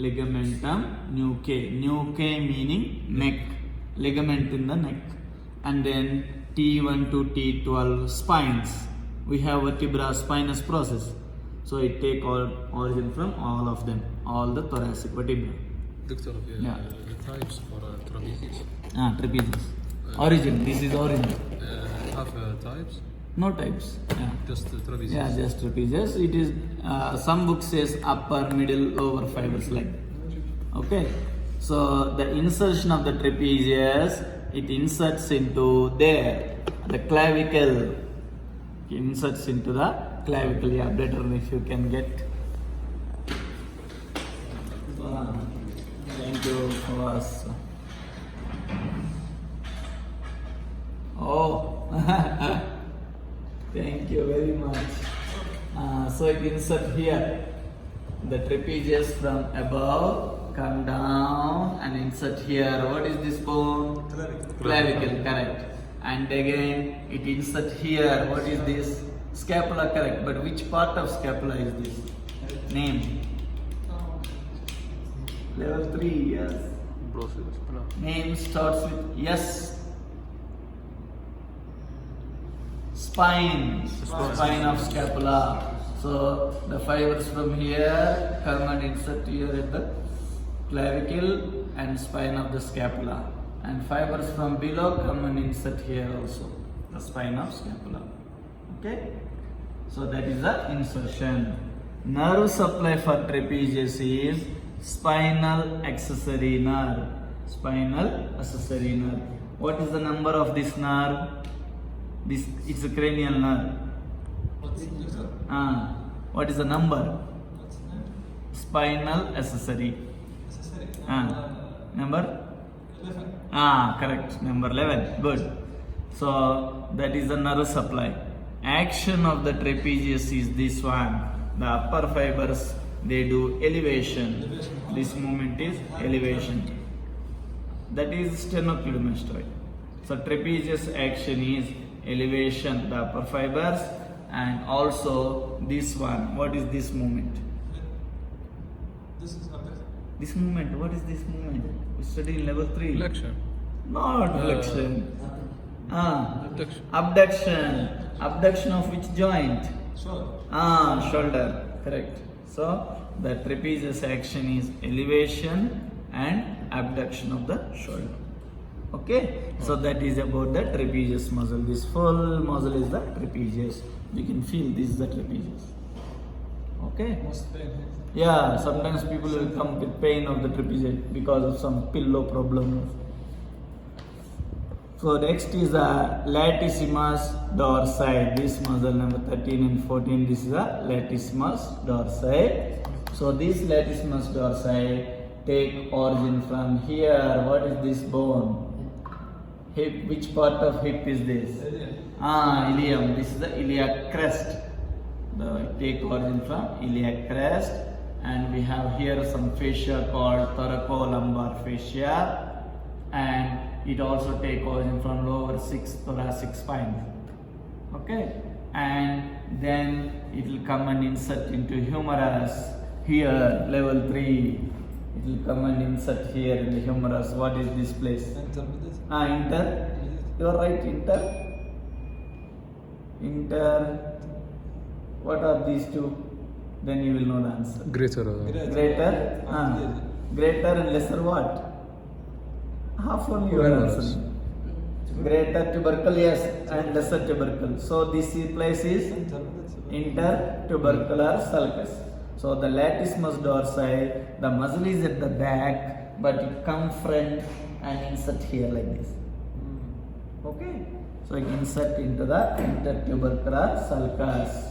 ligamentum nuchae. Nuchae meaning neck. Ligament in the neck. And then T1 to T12 spines. We have vertebra spinous process. So it take origin from all of them, all the thoracic vertebra. Doctor, Yeah. the types for trapezius. Trapezius. Origin. This is origin. Have types? No types. Yeah. Just trapezius. Yeah, just trapezius. It is some book says upper, middle, lower fibers like. Okay. So the insertion of the trapezius, it inserts into there, the clavicle. It inserts into the clavicle. Yeah, better if you can get. Thank you for us. Oh, thank you very much. So it insert here the trapezius from above, come down and insert here. What is this bone? Clavicle, correct. And again it insert here. What is this? Scapula, correct. But which part of scapula is this? Name. Level 3, yes. Name starts with yes. Spine. Spine of scapula. So the fibers from here come and insert here at the clavicle and spine of the scapula. And fibers from below come and insert here also. The spine of scapula. Okay? So that is the insertion. Nerve supply for trapezius is spinal accessory nerve. Spinal accessory nerve. What is the number of this nerve? This it's a cranial nerve. What is the number? Spinal accessory. Number? Correct. Number 11. Good. So that is the nerve supply. Action of the trapezius is this one. The upper fibers, they do elevation. This movement is elevation. That is sternocleidomastoid. So trapezius action is elevation, the upper fibers, and also this one. What is this movement? This movement. What is this movement? We study in level 3. Flexion. Not flexion. Abduction. Abduction. Abduction of which joint? Shoulder. Correct. So the trapezius action is elevation and abduction of the shoulder. Okay. So that is about the trapezius muscle. This full muscle is the trapezius. You can feel this is the trapezius. Okay. Yeah. Sometimes people will come with pain of the trapezius because of some pillow problem. So next is the latissimus dorsi. This muscle number 13 and 14. This is the latissimus dorsi. So this latissimus dorsi take origin from here. What is this bone? Hip. Which part of hip is this? Ilium. This is the iliac crest. Take origin from iliac crest, and we have here some fascia called thoracolumbar fascia, and it also take origin from lower 6 thoracic spine. Okay, and then it will come and insert into humerus here, level 3. It will come and insert here in the humerus. What is this place? Inter. You are right, inter. What are these two? Then you will know the answer. Greater. Greater and lesser what? Half only you are answering. Greater tubercle, yes, and lesser tubercle. So this place is intertubercular sulcus. So the latissimus dorsi, the muscle is at the back, but it comes front and insert here like this. Okay. So it insert into the intertubercular sulcus.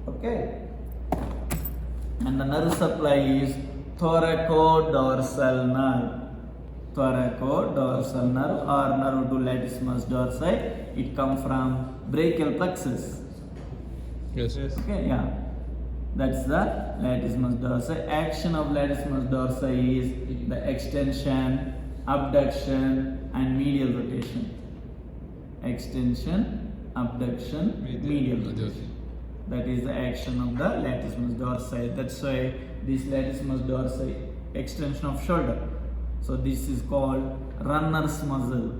Okay. And the nerve supply is thoracodorsal nerve. Thoracodorsal nerve or nerve to latissimus dorsi. It comes from brachial plexus. Yes. Okay, yeah. That's the latissimus dorsi. Action of latissimus dorsi is the extension, abduction, and medial rotation. Extension, abduction, medial rotation. That is the action of the latissimus dorsi. That's why this latissimus dorsi, extension of shoulder. So this is called runner's muscle.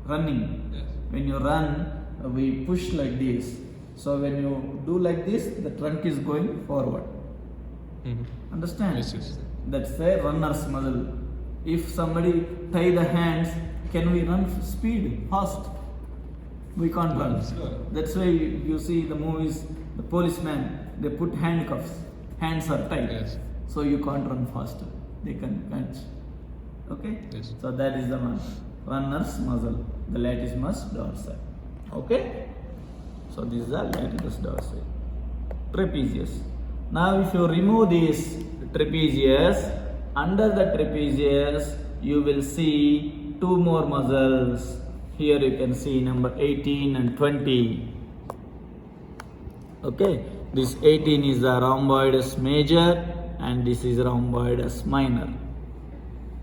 Running. Yes. When you run, we push like this. So when you do like this, the trunk is going forward. Understand? Yes, yes. That's a runner's muscle. If somebody tie the hands, can we run speed, fast? We can't run. That's why you see the movies, the policeman, they put handcuffs. Hands are tied. Yes. So you can't run faster. They can catch. Okay? Yes. So that is the one. Runner's muscle, the latissimus dorsi. Okay? So this is the latissimus dorsi. Trapezius. Now if you remove this trapezius, under the trapezius you will see two more muscles. Here you can see number 18 and 20. Okay, this 18 is the rhomboides major and this is rhomboides minor.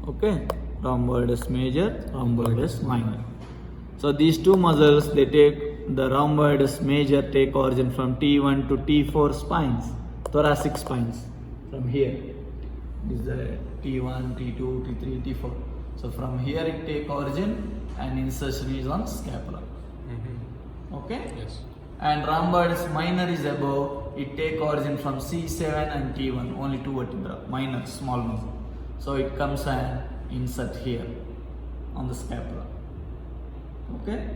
Okay, rhomboides major, rhomboides minor. So these two muscles, they take the rhomboides major take origin from T1 to T4 spines, thoracic spines from here. This is the T1, T2, T3, T4. So from here it take origin and insertion is on scapula. Okay? Yes. And rhomboides minor is above, it take origin from C7 and T1, only two vertebra, minor, small muscle. So it comes and insert here on the scapula. Okay?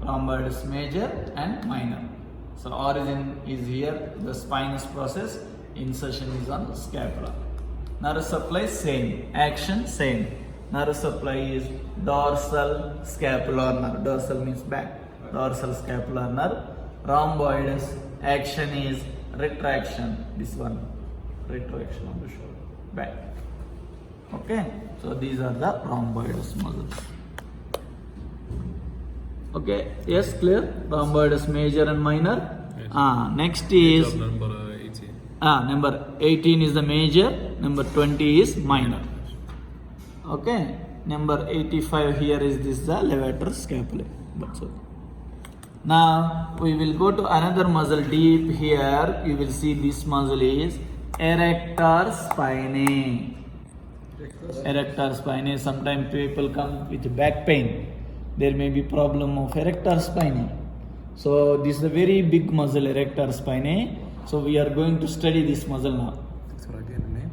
Rhomboides major and minor. So origin is here, the spinous process, insertion is on the scapula. Nerve supply same, action same. Nerve supply is dorsal scapular nerve. Dorsal means back. Dorsal scapular nerve. Rhomboides action is retraction. This one, retraction on the shoulder, back. Okay, so these are the rhomboides muscles. Okay, yes, clear? Rhomboides major and minor. Yes. Next is Job number 18. number 18 is the major, number 20 is minor. Okay, number 85 here is this the levator scapulae. That's all. Now we will go to another muscle deep here. You will see this muscle is erector spinae. Erector spinae. Sometimes people come with back pain. There may be problem of erector spinae. So this is a very big muscle, erector spinae. So we are going to study this muscle now. So again, the name?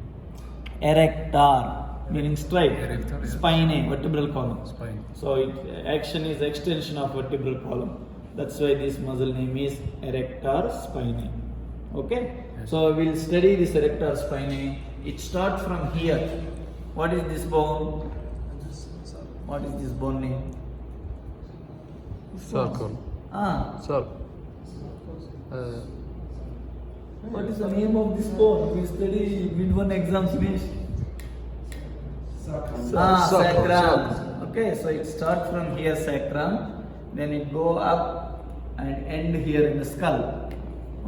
Erector meaning straight. Erector, yes. Spinae, vertebral column. Spine. So action is extension of vertebral column. That's why this muscle name is erector spinae. Okay? Yes. So we'll study this erector spinae. It starts from here. What is this bone? What is this bone name? Circle. Circle. What is the name of this bone? We study mid-1 exam finish. Sacrum. Okay, so it starts from here, sacrum, then it go up and end here in the skull.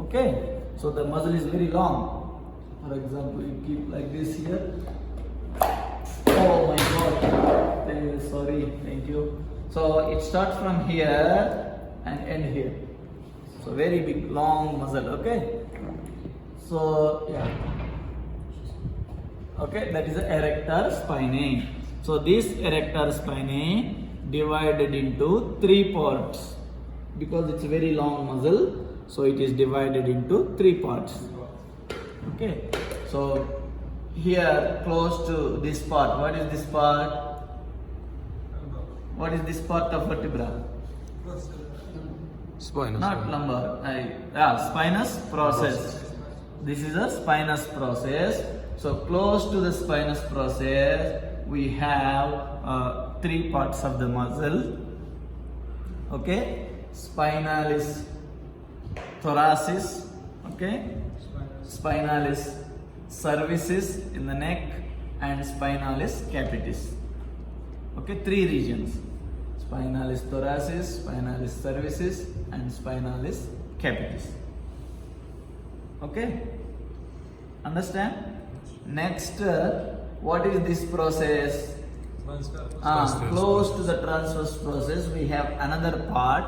Okay, so the muscle is very long. For example, you keep like this here. Oh my God! Sorry, thank you. So it starts from here and end here. So very big, long muscle. Okay. So yeah. Okay, that is the erector spinae. So this erector spinae divided into three parts because it's a very long muscle. So it is divided into three parts. Okay. So here close to this part, what is this part? What is this part of vertebra? Spinous. Not lumbar. Spinous process. This is a spinous process. So close to the spinous process, we have three parts of the muscle. Okay, spinalis thoracis. Okay, spinalis cervicis in the neck, and spinalis capitis. Okay, three regions: spinalis thoracis, spinalis cervicis, and spinalis capitis. Okay, understand? Next, what is this process? Close to the transverse process, we have another part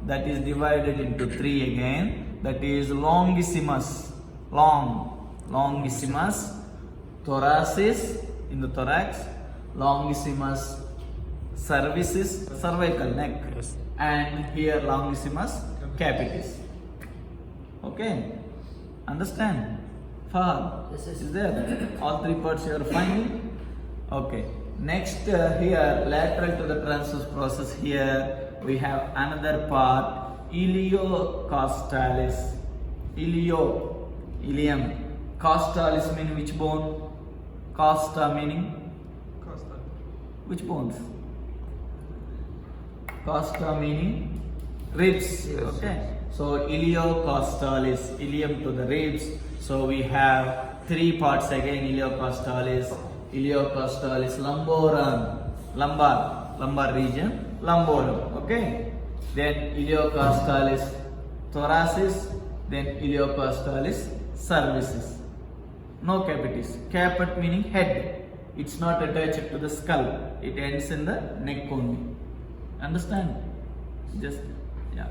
that is divided into three again. That is longissimus. Longissimus. thoracis in the thorax, longissimus cervicis, cervical neck, Yes. and here longissimus capitis. Okay, understand? Fahad, is there? All three parts you are finding? Okay. Next here, lateral to the transverse process, here we have another part, iliocostalis. Ilium. Costalis meaning which bone? Costa meaning? Which bones? Costa meaning ribs. Okay. So iliocostalis, ilium to the ribs. So we have three parts again, iliocostalis lumborum, lumbar region, lumborum. Okay. Then iliocostalis thoracis, then iliocostalis cervicis. No capitis. Caput meaning head. It's not attached to the skull. It ends in the neck only. Understand? Just yeah.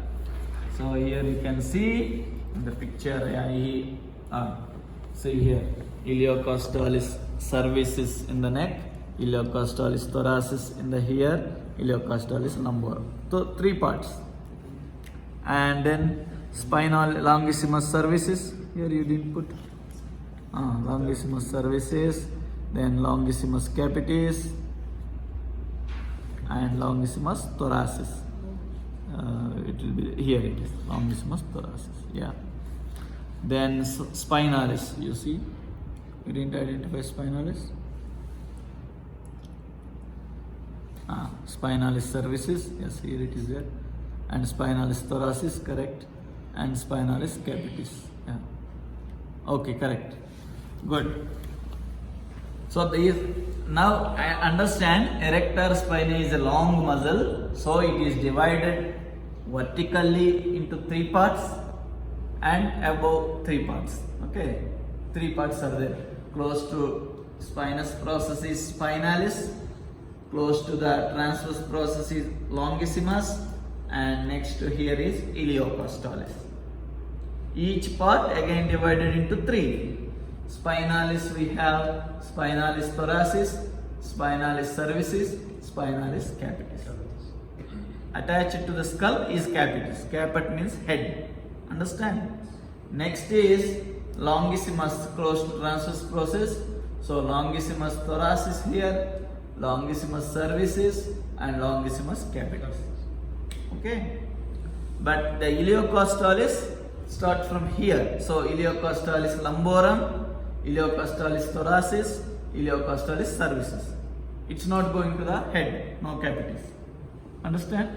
So here you can see in the picture. Yeah, see here. Iliocostalis cervicis in the neck, iliocostalis thoracis in the here, iliocostalis lumborum. So three parts. And then spinal longissimus cervicis. Here you didn't put longissimus cervicis, then longissimus capitis, and longissimus thoracis. It will be here. It is longissimus thoracis. Yeah. Then spinalis. You see, you didn't identify spinalis. Spinalis cervicis. Yes, here it is there. And spinalis thoracis, correct. And spinalis capitis. Yeah. Okay, correct. Good. So now I understand erector spinae is a long muscle, so it is divided vertically into three parts and above three parts. Okay, three parts are there. Close to spinous process is spinalis, close to the transverse process is longissimus, and next to here is iliocostalis. Each part again divided into three. Spinalis we have spinalis thoracis, spinalis cervicis, spinalis capitis. Attached to the skull is capitis. Caput means head. Understand? Next is longissimus, close to transverse process. So longissimus thoracis here, longissimus cervicis, and longissimus capitis. Okay? But the iliocostalis start from here. So iliocostalis lumborum, iliocostalis thoracis, iliocostalis cervicis. It's not going to the head, no capitis. Understand?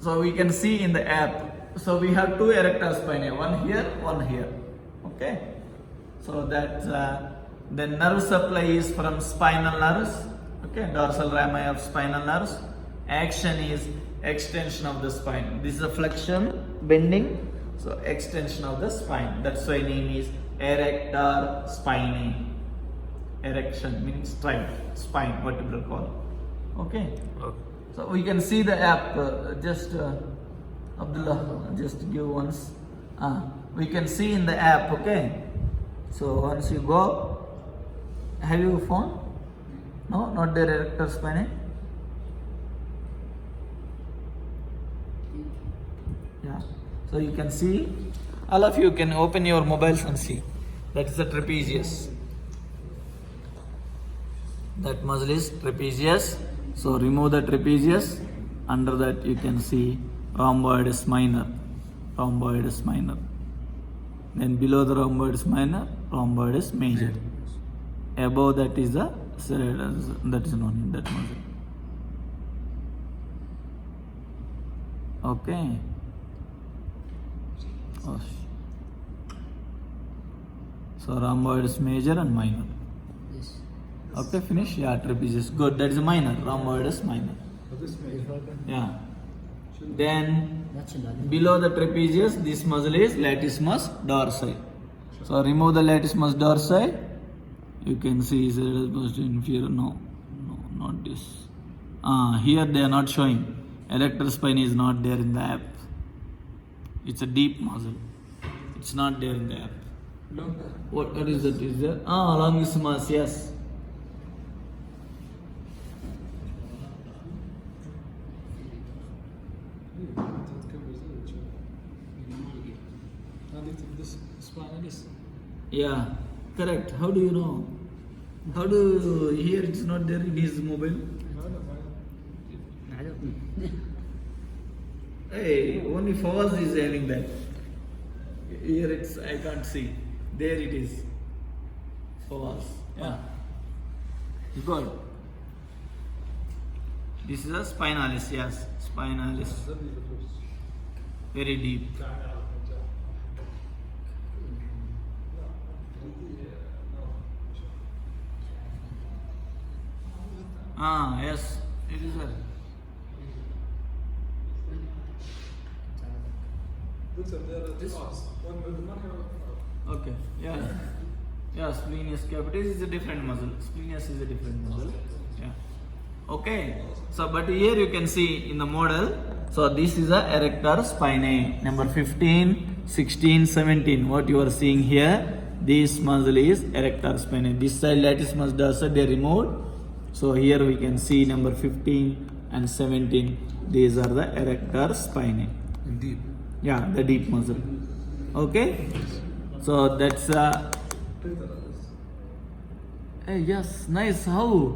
So we can see in the app. So we have two erector spinae, one here, one here. Okay? So that the nerve supply is from spinal nerves. Okay, dorsal rami of spinal nerves. Action is extension of the spine. This is a flexion, bending. So extension of the spine. That's why name is erector spinae. Erection means stride, spine, vertebral column. Okay. So we can see the app. Abdullah, just give once. We can see in the app. Okay. So once you go, have you phone? No, not the erector spinae. Yeah. So you can see, all of you can open your mobiles and see. That is the trapezius. That muscle is trapezius. So remove the trapezius. Under that you can see rhomboides minor. Rhomboides minor. Then below the rhomboides minor, rhomboides major. Above that is the that is known in that muscle. Okay. Oh. So rhomboids major and minor. Yes. Okay, finish. Yeah, trapezius. Good. That is a minor. Rhomboids minor. Yeah. Then below the trapezius, this muscle is latissimus dorsi. So remove the latissimus dorsi. You can see is most inferior. No, not this. Here they are not showing. Erector spine is not there in the app. It's a deep muscle. It's not there in the app. What is that? Is there? Longissimus, yes. Yeah, correct. How do you know? How do here it's not there in his mobile? Hey, only Fawaz is having that. Here it's I can't see. There it is. Fawaz. Yeah. Good. This is a spinalis, yes. Spinalis. Very deep. Yes. It is there. Okay. Yeah. Yeah, splenius capitis is a different muscle. Splenius is a different muscle. Yeah. Okay. So, but here you can see in the model. So, this is a erector spinae. Number 15, 16, 17. What you are seeing here, this muscle is erector spinae. This side latissimus dorsi they removed. So, here we can see number 15 and 17. These are the erector spinae. Deep. Yeah, the deep muscle. Okay. So that's yes, nice. How?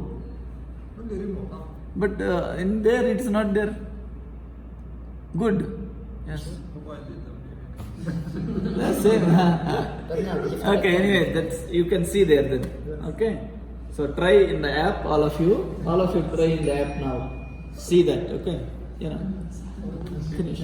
But in there it's not there. Good. Yes. That's it. Okay. Anyway, that's you can see there then. Okay. So try in the app, all of you try in the app now. See that. Okay. Finish.